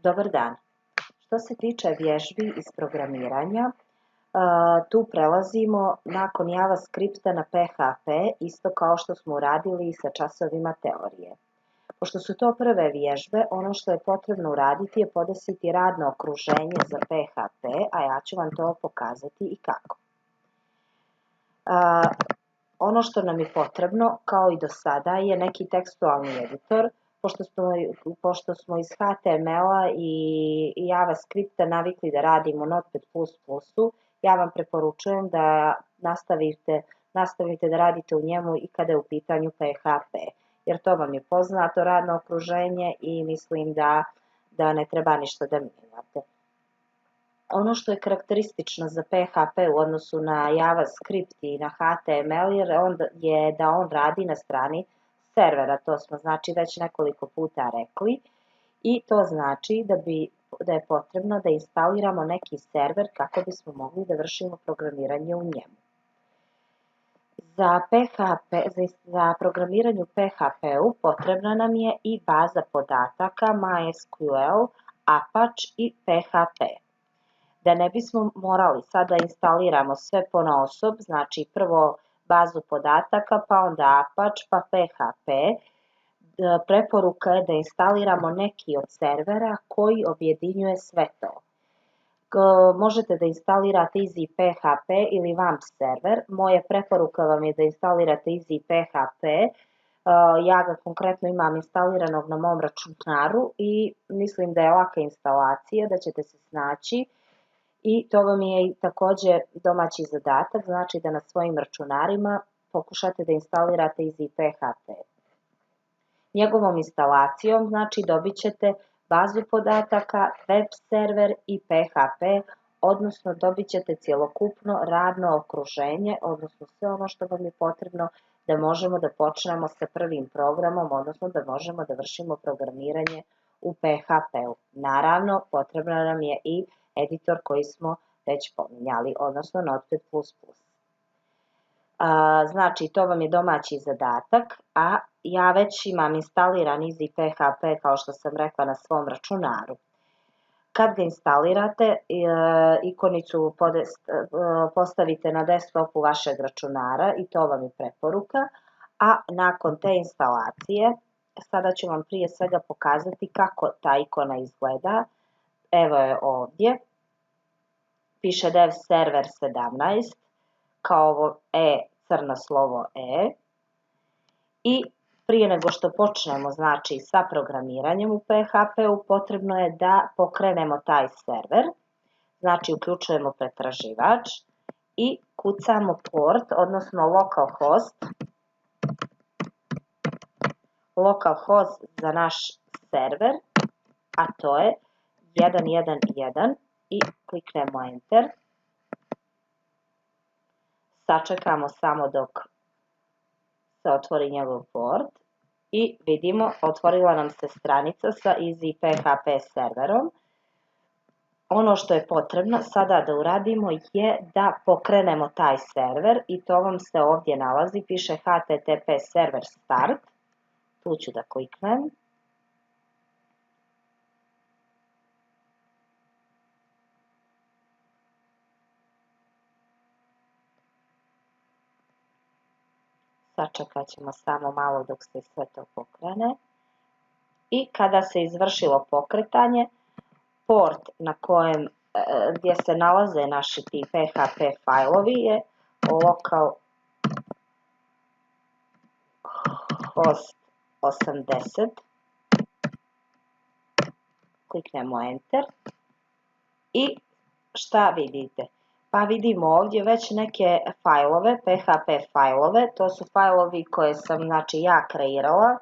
Dobar dan. Što se tiče vježbi iz programiranja, tu prelazimo nakon JavaScripta na PHP, isto kao što smo uradili sa časovima teorije. Pošto su to prve vježbe, ono što je potrebno uraditi je podesiti radno okruženje za PHP, a ja ću vam to pokazati i kako. Ono što nam je potrebno, kao i do sada, je neki tekstualni editor. Pošto smo iz HTML-a i JavaScripta navikli da radimo Notepad++-u, ja vam preporučujem da nastavite da radite u njemu i kada je u pitanju PHP, jer to vam je poznato radno okruženje i mislim da ne treba ništa da mijenjate. Ono što je karakteristično za PHP u odnosu na JavaScript i na HTML je da on radi na strani servera, to smo znači već nekoliko puta rekli, i to znači da je potrebno da instaliramo neki server kako bismo mogli da vršimo programiranje u njemu. Za programiranje u PHP-u potrebna nam je i baza podataka MySQL, Apache i PHP. Da ne bismo morali sada instaliramo sve ponaosob, znači prvo bazu podataka, pa onda Apache, pa PHP, preporuka je da instaliramo neki od servera koji objedinjuje sve to. Možete da instalirate Easy PHP ili Vamp server. Moja preporuka vam je da instalirate Easy PHP. Ja ga konkretno imam instaliranog na mom računaru i mislim da je laka instalacija, da ćete se snaći. I to vam je također domaći zadatak, znači da na svojim računarima pokušate da instalirate Easy PHP. Njegovom instalacijom znači dobit ćete bazu podataka, web server i PHP, odnosno dobit ćete cjelokupno radno okruženje, odnosno sve ono što vam je potrebno da možemo da počnemo sa prvim programom, odnosno da možemo da vršimo programiranje u PHP-u. Naravno, potrebno nam je i editor koji smo već pominjali, odnosno Notepad++. Znači, to vam je domaći zadatak, a ja već imam instaliran Easy PHP, kao što sam rekla, na svom računaru. Kad ga instalirate, ikonicu postavite na desktopu vašeg računara i to vam je preporuka, a nakon te instalacije, sada ću vam prije svega pokazati kako ta ikona izgleda. Evo je ovdje, piše Dev Server 17, kao ovo crno slovo E. I prije nego što počnemo znači sa programiranjem u PHP-u, potrebno je da pokrenemo taj server. Znači uključujemo pretraživač i kucamo port, odnosno localhost za naš server, a to je 111 i kliknemo Enter. Sačekamo samo dok se otvori njegov port i vidimo, otvorila nam se stranica sa Easy PHP serverom. Ono što je potrebno sada da uradimo je da pokrenemo taj server i to vam se ovdje nalazi, piše HTTP server start. Tu ću da kliknem. Sačekat ćemo samo malo dok se sve to pokrene. I kada se izvršilo pokretanje, port na kojem, gdje se nalaze naši ti PHP fajlovi je localhost 80. Kliknemo Enter. I šta vidite? Pa vidimo ovdje već neke fajlove, PHP fajlove, to su fajlovi koje sam znači ja kreirala,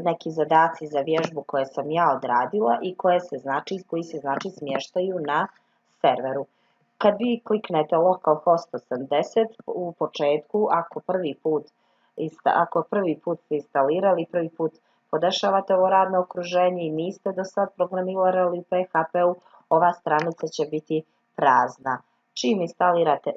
neki zadaci za vježbu koje sam ja odradila i koji se znači smještaju na serveru. Kad vi kliknete localhost 80 u početku, ako prvi put ste instalirali, prvi put podešavate ovo radno okruženje i niste do sad programirali u PHP-u, ova stranica će biti prazna.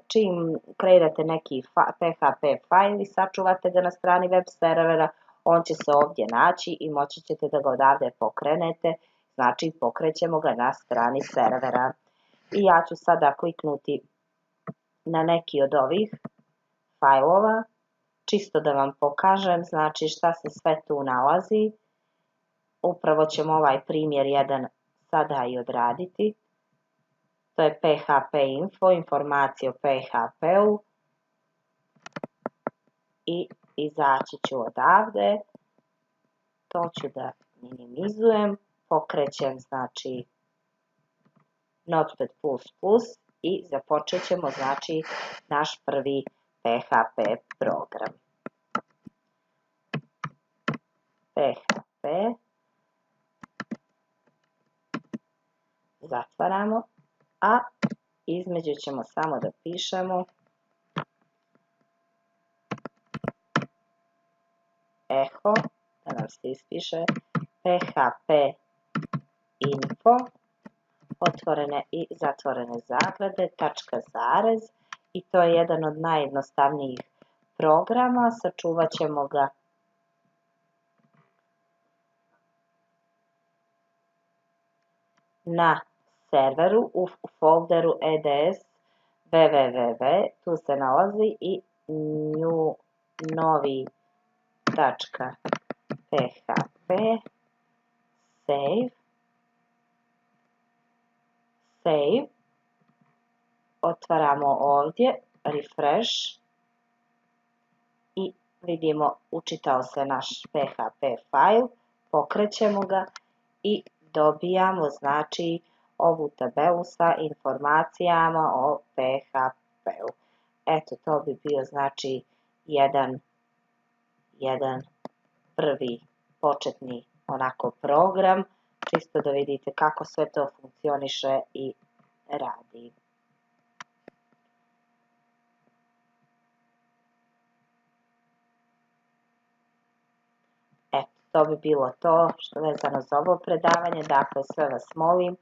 Čim kreirate neki PHP fajl i sačuvate ga na strani web servera, on će se ovdje naći i moći ćete da ga odavde pokrenete, znači pokrećemo ga na strani servera. I ja ću sada kliknuti na neki od ovih fajlova, čisto da vam pokažem znači šta se sve tu nalazi. Upravo ćemo ovaj primjer jedan sada i odraditi. To je PHP info, informacije o PHP-u. I izaći ću odavde. To ću da minimizujem. Pokrećem znači Notepad++ i započet ćemo znači naš prvi PHP program. PHP. Zatvaramo, a između ćemo samo da pišemo eho, da nam se ispiše PHP info, otvorene i zatvorene zagrade, tačka zarez, i to je jedan od najjednostavnijih programa. Sačuvat ćemo ga na serveru u folderu eds www, tu se nalazi i novi.php, save, otvaramo ovdje, refresh i vidimo učitao se naš PHP file, pokrećemo ga i dobijamo znači ovu tabelu sa informacijama o PHP-u. Eto, to bi bio znači jedan prvi početni onako program, čisto da vidite kako sve to funkcioniše i radi. Eto, to bi bilo to što je vezano za ovo predavanje. Dakle, sve vas molim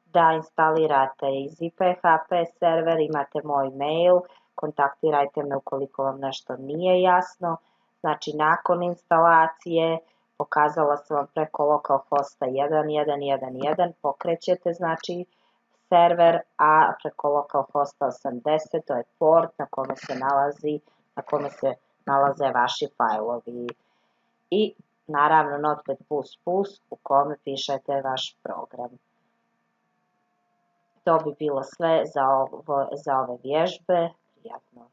da instalirate Easy PHP server, imate moj mail, kontaktirajte me ukoliko vam nešto nije jasno. Znači, nakon instalacije pokazala sam vam preko localhosta 1111, pokrećete znači server, a preko localhosta 80, to je port na kome se nalaze vaši fajlovi. I naravno Notepad++ u kome pišete vaš program. To bi bilo sve za ove vježbe. Prijatno.